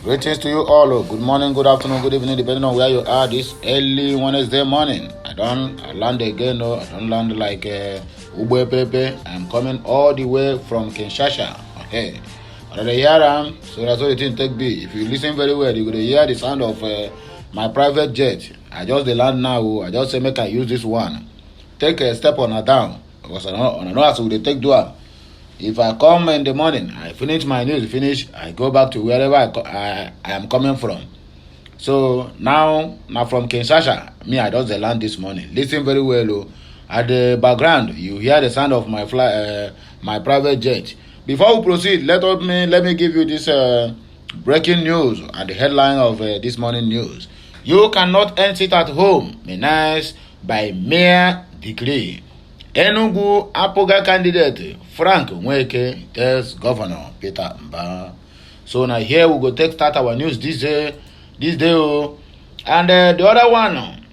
Greetings to you all. Good morning, good afternoon, good evening, depending on where you are this early Wednesday morning. I land again, no, I don't land like Ube Pepe. I'm coming all the way from Kinshasa. Okay. Already here so that's what the thing take be. If you listen very well, you're going to hear the sound of my private jet. I just the land now. I just say make I use this one. Take a step on a down. Because I don't know how to take dual. If I come in the morning, I finish my news, I go back to wherever I am coming from. So now from Kinshasa, me I just land this morning. Listen very well, oh. At the background, you hear the sound of my my private jet. Before we proceed, let me give you this breaking news and the headline of this morning news. You cannot end sit at home, menaced by mere decree. Enugu Apoga candidate Frank Nweke tells Governor Peter Mba. So now here we go start our news this day. Oh. And the other one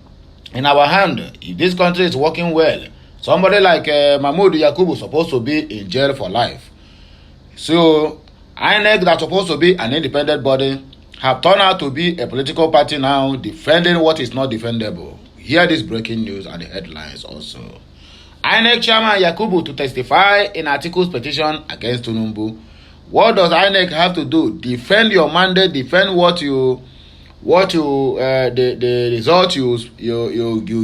in our hand, if this country is working well, somebody like Mahmoud Yakubu supposed to be in jail for life. So INEC that's supposed to be an independent body have turned out to be a political party now defending what is not defendable. Hear this breaking news and the headlines also. INEC Chairman Yakubu to testify in Article's petition against Tinubu. What does INEC have to do? Defend your mandate, defend the result you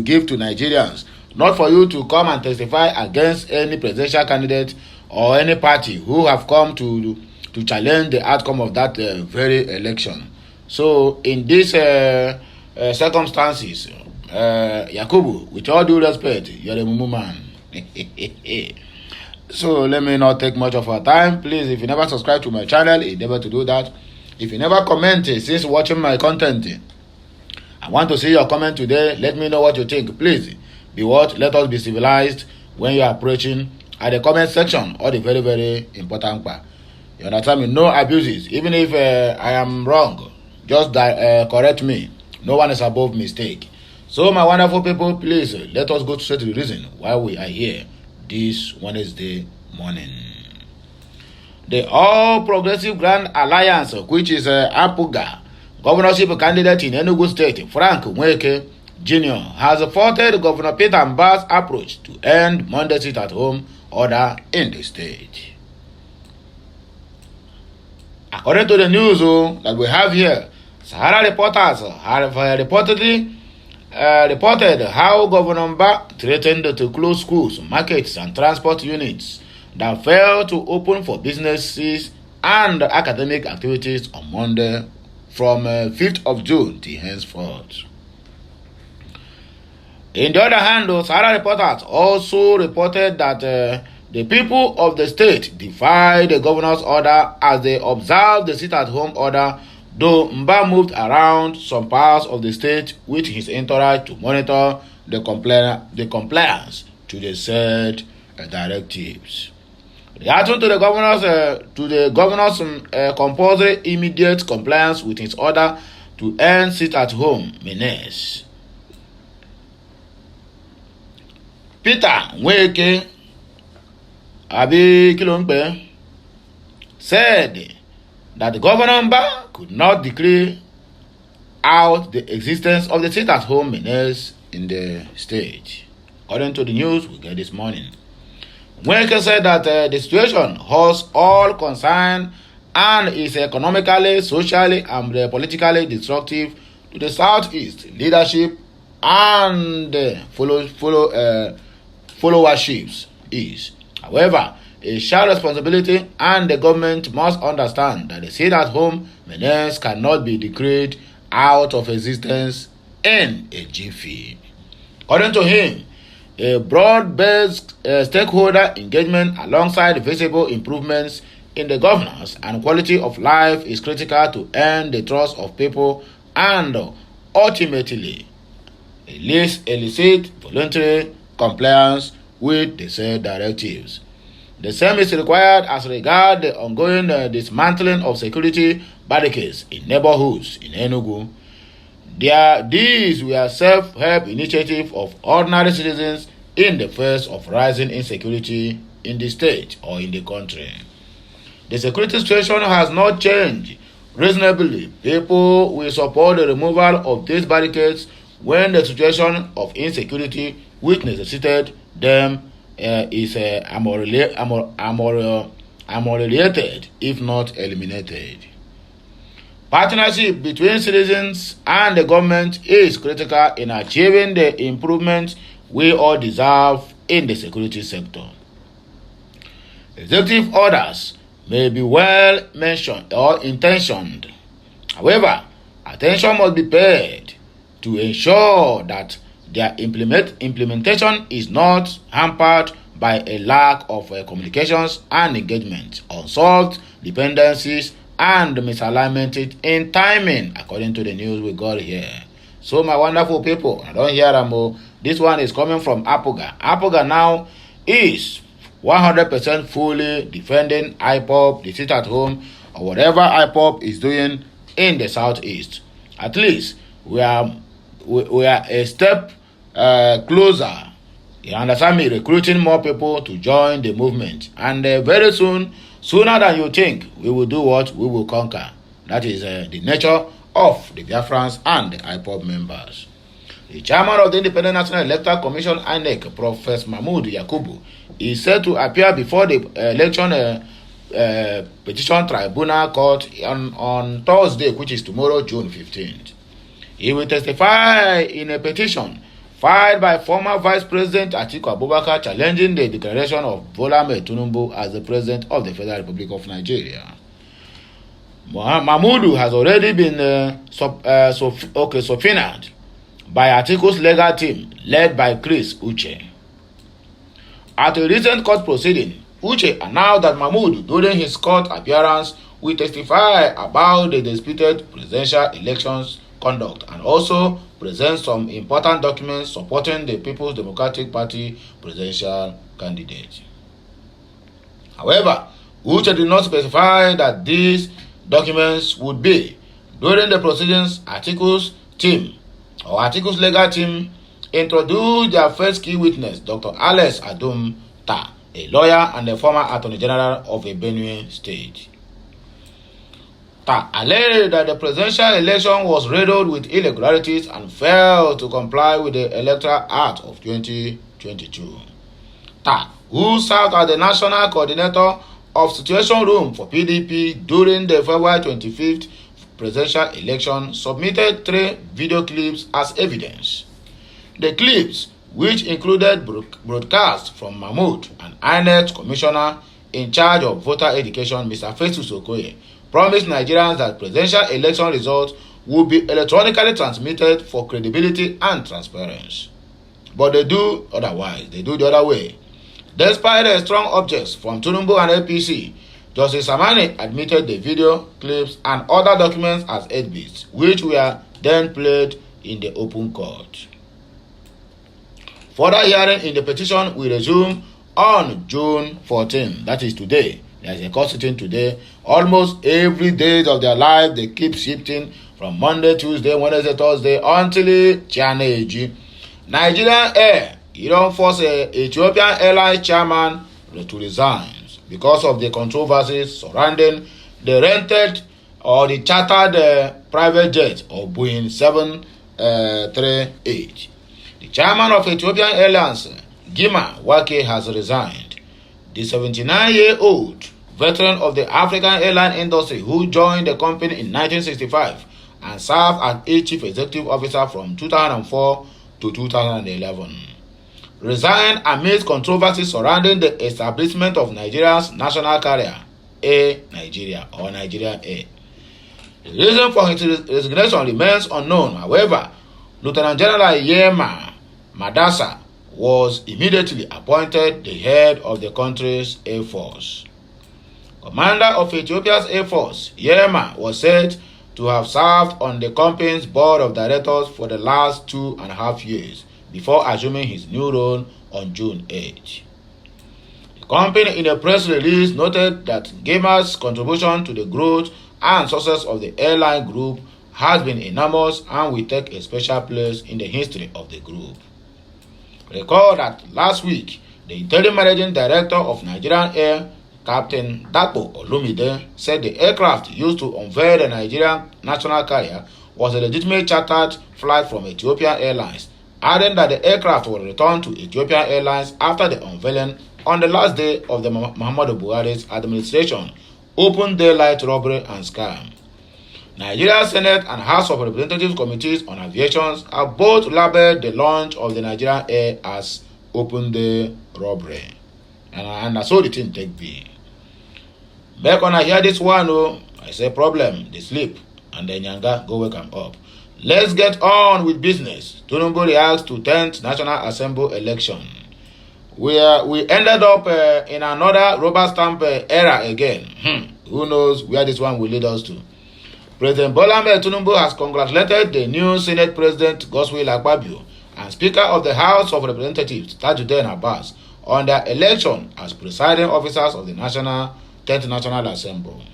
give to Nigerians. Not for you to come and testify against any presidential candidate or any party who have come to challenge the outcome of that very election. So in these circumstances, Yakubu, with all due respect, you're a mumu man. So let me not take much of our time. Please, if you never subscribe to my channel, endeavor to do that. If you never comment since watching my content, I want to see your comment today. Let me know what you think. Please, let us be civilized when you are approaching at the comment section or the very, very important part. You understand me? No abuses. Even if I am wrong, just correct me. No one is above mistake. So my wonderful people, please let us go straight to the reason why we are here this Wednesday morning. The All Progressive Grand Alliance, which is APOGA, governorship candidate in Enugu State, Frank Nweke Jr., has supported Governor Peter Mba's approach to end Monday sit-at-home order in the state. According to the news that we have here, Sahara reporters have reported how Governor Mba threatened to close schools, markets, and transport units that failed to open for businesses and academic activities on Monday from 5th of June till henceforth. In the other hand, Sahara reporters also reported that the people of the state defied the governor's order as they observed the sit-at-home order, though Mba moved around some parts of the state with his entourage to monitor the compliance to the said directives. Reacting to the governor's compulsory immediate compliance with his order to end sit-at-home menace, Peter Nweke Kilombe said that the Governor Mba could not decree out the existence of the sit-at-home menace in the state. According to the news we get this morning, Nweke said that the situation hurts all concerned and is economically, socially, and politically destructive to the Southeast leadership and followerships is. However, a shared responsibility, and the government must understand that the sit-at-home menace cannot be decreed out of existence in a jiffy. According to him, a broad-based stakeholder engagement alongside visible improvements in the governance and quality of life is critical to earn the trust of people and ultimately elicit voluntary compliance with the said directives. The same is required as regards the ongoing dismantling of security barricades in neighborhoods in Enugu. These were self-help initiatives of ordinary citizens in the face of rising insecurity in the state or in the country. The security situation has not changed Reasonably, people will support the removal of these barricades when the situation of insecurity which necessitated them is ameliorated, if not eliminated. Partnership between citizens and the government is critical in achieving the improvement we all deserve in the security sector. Executive orders may be well mentioned or intentioned. However, attention must be paid to ensure that their implementation is not hampered by a lack of communications and engagement, unsolved dependencies, and misalignment in timing, according to the news we got here. So, my wonderful people, I don't hear them. This one is coming from APOGA. APOGA now is 100% fully defending IPOB, the sit at home, or whatever IPOB is doing in the southeast. At least we are a step closer. You understand me? Recruiting more people to join the movement, and very soon, sooner than you think, we will do what? We will conquer. That is the nature of the BIAFRANs and the IPOB members. The chairman of the Independent National Electoral Commission, INEC, Professor Mahmood Yakubu, is set to appear before the election petition tribunal court on Thursday, which is tomorrow, June 15th. He will testify in a petition filed by former Vice President Atiku Abubakar challenging the declaration of Bola Ahmed Tinubu as the President of the Federal Republic of Nigeria. Mahmoud has already been subpoenaed by Atiku's legal team led by Chris Uche. At a recent court proceeding, Uche announced that Mahmoud, during his court appearance, will testify about the disputed presidential elections conduct and also present some important documents supporting the People's Democratic Party presidential candidate. However, Uche did not specify that these documents would be. During the proceedings, Atiku's legal team introduced their first key witness, Dr. Alex Adum Ta, a lawyer and the former Attorney General of a Benue state. Ta alleged that the presidential election was riddled with irregularities and failed to comply with the Electoral Act of 2022. Ta, who served as the national coordinator of Situation Room for PDP during the February 25th presidential election, submitted 3 video clips as evidence. The clips, which included broadcasts from Mahmoud and INEC Commissioner in charge of voter education, Mr. Festus Okoye, promised Nigerians that presidential election results would be electronically transmitted for credibility and transparency. But they do otherwise. They do the other way. Despite the strong objects from Tinubu and APC, Justice Samani admitted the video clips and other documents as exhibits, which were then played in the open court. Further hearing in the petition will resume on June 14. That is today. There is a court sitting today. Almost every day of their life, they keep shifting from Monday, Tuesday, Wednesday, Thursday, until Chianeji. Nigerian Air, you don't force a Ethiopian Airlines chairman to resign because of the controversies surrounding the rented or the chartered private jet of Boeing 738. The chairman of Ethiopian Airlines, Gima Wake, has resigned. The 79-year-old veteran of the African airline industry who joined the company in 1965 and served as its chief executive officer from 2004 to 2011. Resigned amidst controversies surrounding the establishment of Nigeria's national carrier, Air Nigeria or Nigerian Air. The reason for his resignation remains unknown. However, Lieutenant General Yema Madasa was immediately appointed the head of the country's Air Force. Commander of Ethiopia's Air Force, Yema, was said to have served on the company's board of directors for the last 2.5 years before assuming his new role on June 8. The company in a press release noted that Gema's contribution to the growth and success of the airline group has been enormous and will take a special place in the history of the group. Recall that last week, the interim managing director of Nigerian Air, Captain Dapo Olumide said the aircraft used to unveil the Nigerian national carrier was a legitimate chartered flight from Ethiopian Airlines, adding that the aircraft will return to Ethiopian Airlines after the unveiling on the last day of the Muhammadu Buhari's administration. Open daylight robbery and scam. Nigeria Senate and House of Representatives Committees on Aviation have both labeled the launch of the Nigerian Air as open day robbery. And that's all the thing take be. Back when I hear this one, I say problem, they sleep, and then Nyanga go wake them up. Let's get on with business. Tinubu reacts to 10th National Assembly election. We ended up in another rubber stamp era again. Who knows where this one will lead us to? President Bola Ahmed Tinubu has congratulated the new Senate President Godswill Akpabio and Speaker of the House of Representatives Tajuddin Abbas on their election as presiding officers of the 10th National Assembly.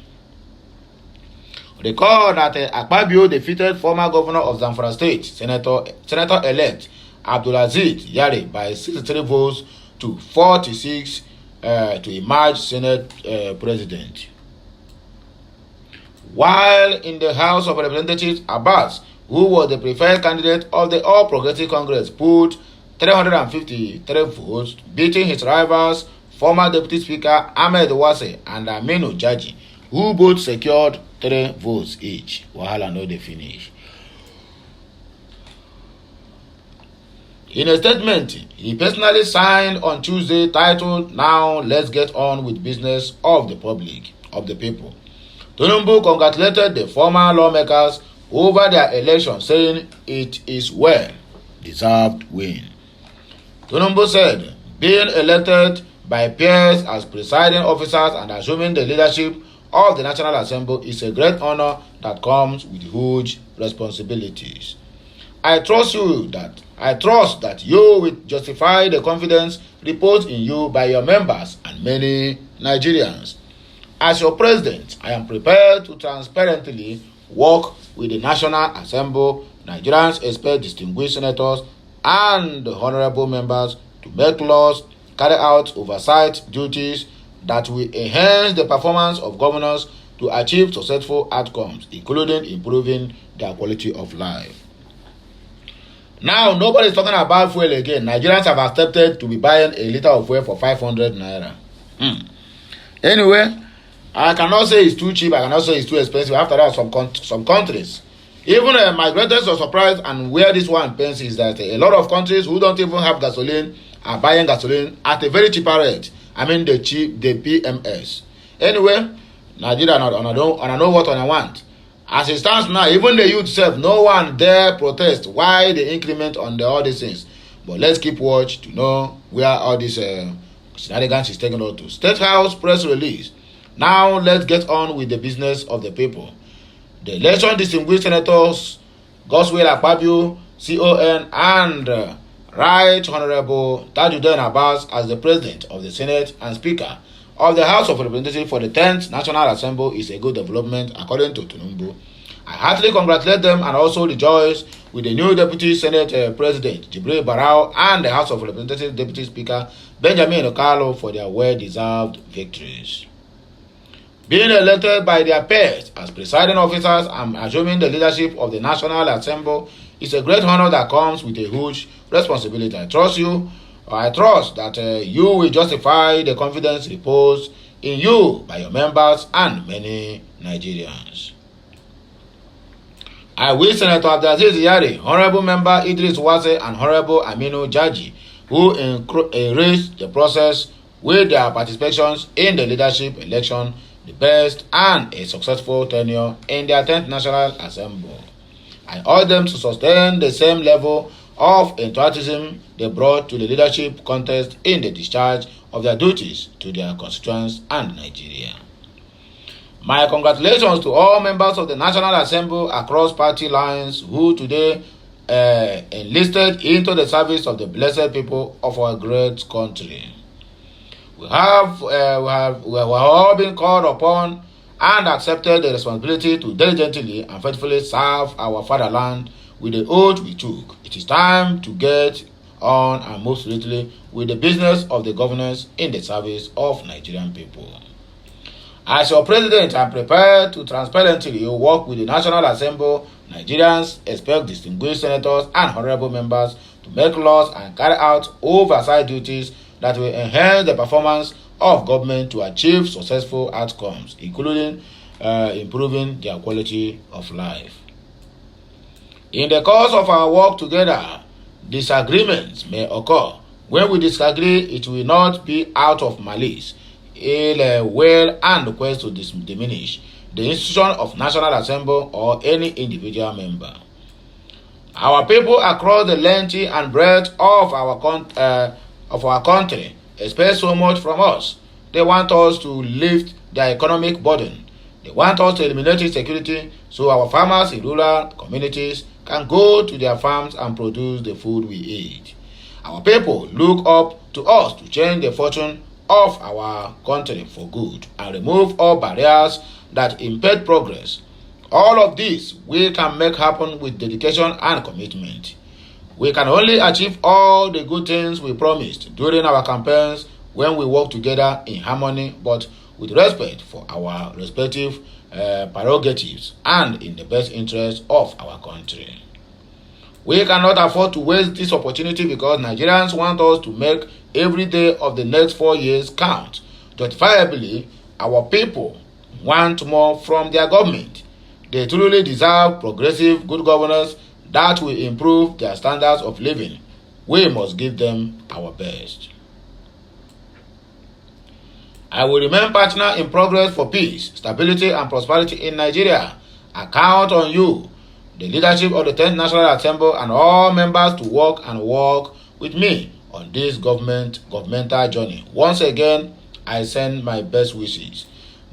Recall that Akpabio defeated former governor of Zamfara State, Senator-elect Abdulaziz Yari by 63 votes to 46 to emerge Senate President. While in the House of Representatives, Abbas, who was the preferred candidate of the All Progressive Congress, put 353 votes, beating his rivals, former Deputy Speaker Ahmed Wase and Aminu Jaji, who both secured 3 votes each. Wahala no dey finish. In a statement he personally signed on Tuesday titled "Now Let's Get On with Business of the People," Tinubu congratulated the former lawmakers over their election, saying it is well-deserved win. Tinubu said being elected by peers as presiding officers and assuming the leadership of the National Assembly is a great honor that comes with huge responsibilities. I trust that you will justify the confidence reposed in you by your members and many Nigerians. As your president, I am prepared to transparently work with the National Assembly. Nigerians expect distinguished senators and honorable members to make laws, carry out oversight duties that will enhance the performance of governors to achieve successful outcomes, including improving their quality of life. Now, nobody is talking about fuel again. Nigerians have accepted to be buying a liter of fuel for 500 naira. Anyway, I cannot say it's too cheap. I cannot say it's too expensive. After that, some countries, even my greatest surprise and where this one pains is that a lot of countries who don't even have gasoline are buying gasoline at a very cheaper rate. I mean the PMS. Anyway, Nigeria and I know what I want. As it stands now, even the youth self, no one dare protest why the increment on all these things. But let's keep watch to know where all this shenanigans is taken out to. State House press release. Now let's get on with the business of the people. The election distinguished senators Godswill Akpabio, CON, and Right Honorable Tajuddin Abbas as the President of the Senate and Speaker of the House of Representatives for the 10th National Assembly is a good development, according to Tinubu. I heartily congratulate them and also rejoice with the new Deputy Senate President Jibril Barau and the House of Representatives Deputy Speaker Benjamin Okalo for their well-deserved victories. Being elected by their peers as presiding officers and assuming the leadership of the National Assembly is a great honor that comes with a huge responsibility. I trust that you will justify the confidence reposed in you by your members and many Nigerians. I wish Senator Abdulaziz Yari, Honorable Member Idris Wase, and Honorable Aminu Jaji, who enriched the process with their participations in the leadership election, the best and a successful tenure in their 10th National Assembly. I urge them to sustain the same level of enthusiasm they brought to the leadership contest in the discharge of their duties to their constituents and Nigeria. My congratulations to all members of the National Assembly across party lines who today enlisted into the service of the blessed people of our great country. We have all been called upon and accepted the responsibility to diligently and faithfully serve our fatherland with the oath we took. It is time to get on and move swiftly with the business of the governance in the service of Nigerian people. As your president, I am prepared to transparently work with the National Assembly. Nigerians expect distinguished senators and honorable members to make laws and carry out oversight duties that will enhance the performance of government to achieve successful outcomes, including improving their quality of life. In the course of our work together, disagreements may occur. When we disagree, it will not be out of malice, ill will, and request to diminish the institution of National Assembly or any individual member. Our people across the length and breadth of our country expect so much from us. They want us to lift their economic burden. They want us to eliminate insecurity so our farmers in rural communities can go to their farms and produce the food we eat. Our people look up to us to change the fortune of our country for good and remove all barriers that impede progress. All of this we can make happen with dedication and commitment. We can only achieve all the good things we promised during our campaigns when we work together in harmony but with respect for our respective prerogatives and in the best interest of our country. We cannot afford to waste this opportunity because Nigerians want us to make every day of the next 4 years count. Justifiably, our people want more from their government. They truly deserve progressive good governance that will improve their standards of living. We must give them our best. I will remain partner in progress for peace, stability, and prosperity in Nigeria. I count on you, the leadership of the 10th National Assembly, and all members to work with me on this governmental journey. Once again, I send my best wishes.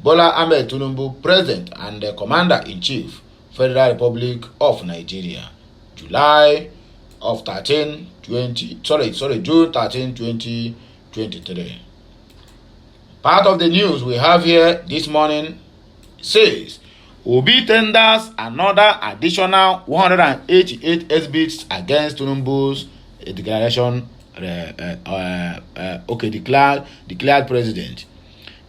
Bola Ahmed Tinubu, President and the Commander-in-Chief, Federal Republic of Nigeria, June 13, 2023. Part of the news we have here this morning says Obi tenders another additional 188 exhibits against Tinubu's declaration. Declared president.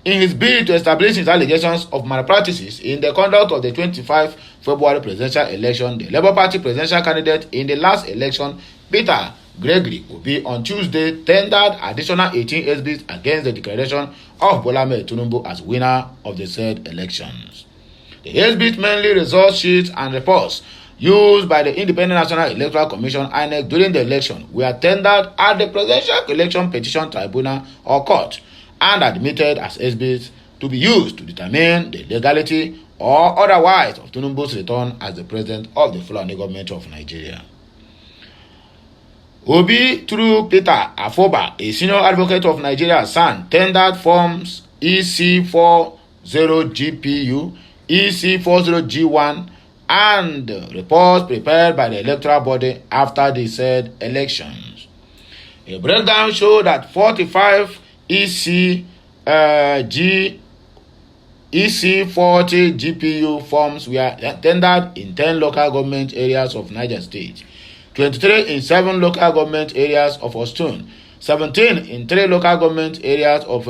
In his bid to establish his allegations of malpractices in the conduct of the 25 February presidential election, the Labour Party presidential candidate in the last election, Peter Gregory, Obi, on Tuesday tendered additional 18 exhibits against the declaration of Bola Ahmed Tinubu as winner of the said elections. The exhibits, mainly results sheets and reports used by the Independent National Electoral Commission (INEC) during the election, were tendered at the Presidential Election Petition Tribunal or Court and admitted as exhibits to be used to determine the legality or otherwise of Tinubu's return as the president of the Fulani government of Nigeria. Obi, through Peter Afoba, a senior advocate of Nigeria's son, tendered forms EC40GPU, EC40G1, and reports prepared by the electoral body after the said elections. A breakdown showed that 45 EC40 GPU forms were tendered in 10 local government areas of Niger State, 23 in 7 local government areas of Ostun, 17 in 3 local government areas of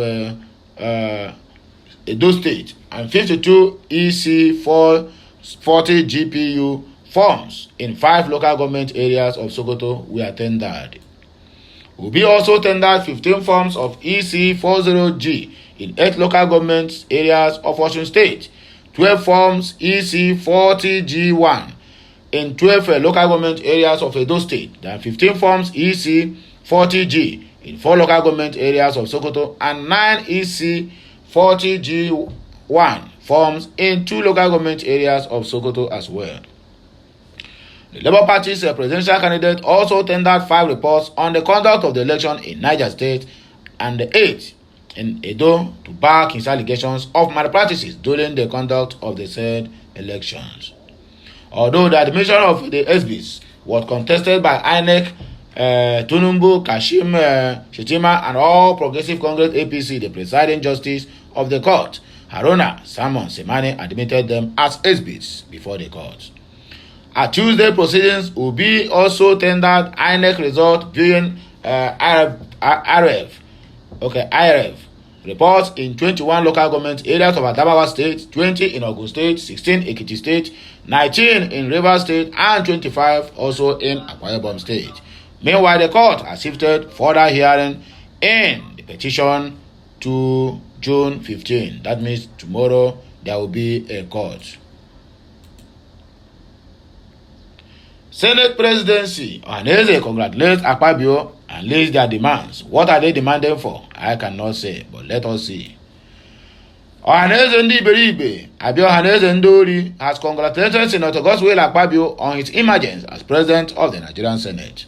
Edo State, and 52 EC40 GPU forms in 5 local government areas of Sokoto were tendered. Obi also tendered 15 forms of EC40G in 8 local government areas of Osun State, 12 forms EC40G1 in 12 local government areas of Edo State, and 15 forms EC40G in 4 local government areas of Sokoto, and 9 EC40G1 forms in 2 local government areas of Sokoto as well. The Labour Party's presidential candidate also tendered 5 reports on the conduct of the election in Niger State and 8 in Edo to back his allegations of malpractices during the conduct of the said elections. Although the admission of the SBs was contested by INEC, Tinubu, Kashim Shettima, and All Progressive Congress APC, the presiding justice of the court, Haruna Simon Semani, admitted them as SBs before the court. At Tuesday proceedings, Obi also tendered INEC result viewing IREV reports in 21 local government areas of Adamawa State, 20 in Ogun State, 16 in Ekiti State, 19 in Rivers State, and 25 also in Akwa Ibom State. Meanwhile, the court has shifted further hearing in the petition to June 15. That means tomorrow there will be a court. Senate presidency, Ohaneze congratulates Akpabio and lists their demands. What are they demanding for? I cannot say, but let us see. Ohaneze Ndi Iberibe, Abio Ohaneze Ndori, has congratulated Senator Godswill Akpabio on his emergence as president of the Nigerian Senate.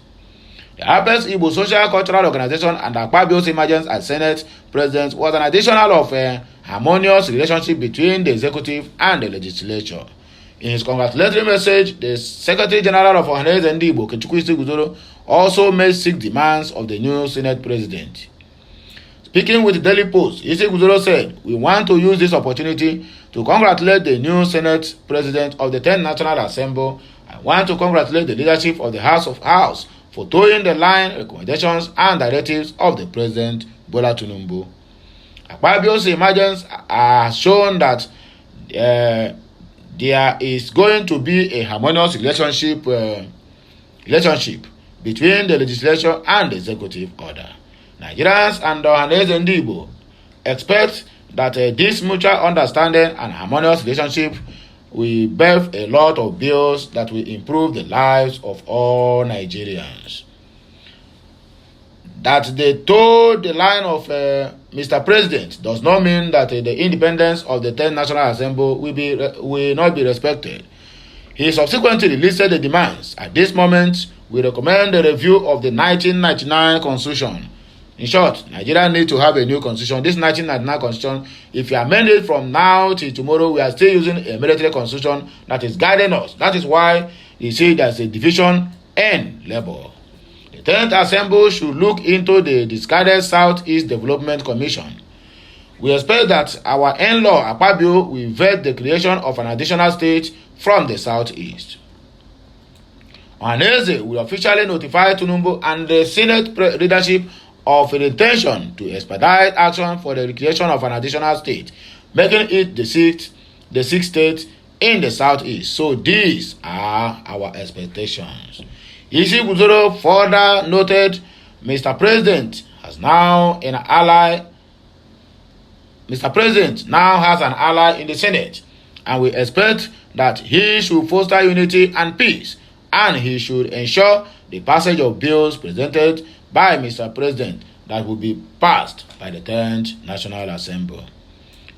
The Apex Igbo Social Cultural Organization and Akpabio's emergence as Senate president was an additional of a harmonious relationship between the executive and the legislature. In his congratulatory message, the Secretary General of Ohaneze Ndi Igbo, Kechukwu Guzoro, also made 6 demands of the new Senate president. Speaking with the Daily Post, Isi Guzoro said, "We want to use this opportunity to congratulate the new Senate president of the 10th National Assembly. I want to congratulate the leadership of the House of House for towing the line, recommendations, and directives of the President Bola Tinubu." Akpabio's emergence has shown that there is going to be a harmonious relationship between the legislature and the executive order. Nigerians and Ohaneze Ndi Igbo expect that this mutual understanding and harmonious relationship will birth a lot of bills that will improve the lives of all Nigerians. That they toe the line of Mr. President does not mean that the independence of the 10th National Assembly will not be respected. He subsequently listed the demands. At this moment, we recommend the review of the 1999 Constitution. In short, Nigeria needs to have a new constitution. This 1999 constitution, if you amend it from now till tomorrow, we are still using a military constitution that is guiding us. That is why you see there's a division in labor. The 10th Assembly should look into the discarded Southeast Development Commission. We expect that our in-law Akpabio will vet the creation of an additional state from the Southeast. Ohaneze will officially notify Tinubu and the Senate leadership of an intention to expedite action for the creation of an additional state, making it the sixth state in the Southeast. So these are our expectations. Isi Guzoro further noted, Mr. President now has an ally in the Senate, and we expect that he should foster unity and peace, and he should ensure the passage of bills presented by Mr. President that will be passed by the 10th National Assembly.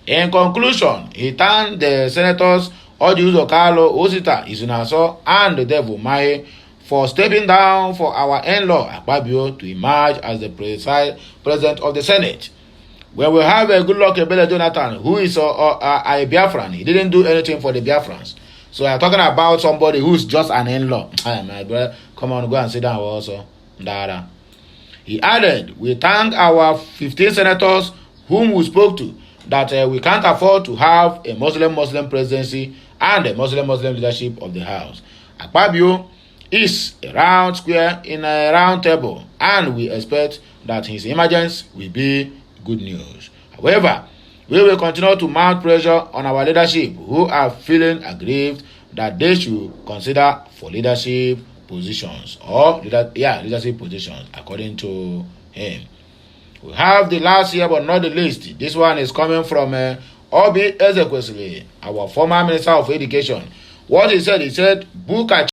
In conclusion, he thanked the senators Odiuzo Carlo, Osita Izunaso, and the Devil Mahe for stepping down for our in-law Akpabio to emerge as the president of the Senate. When we have a good luck Ebele Jonathan, who is a Biafran, he didn't do anything for the Biafrans. So I'm talking about somebody who's just an in-law. My brother, come on, go and sit down also. Dada. He added, "We thank our 15 senators whom we spoke to that we can't afford to have a Muslim presidency and a Muslim leadership of the House. Akpabio is a round square in a round table, and we expect that his emergence will be good news. However, we will continue to mount pressure on our leadership who are feeling aggrieved that they should consider for leadership positions leadership positions according to him." We have the last year but not the least. This one is coming from Obi Ezekwesili, our former Minister of Education. What he said, book a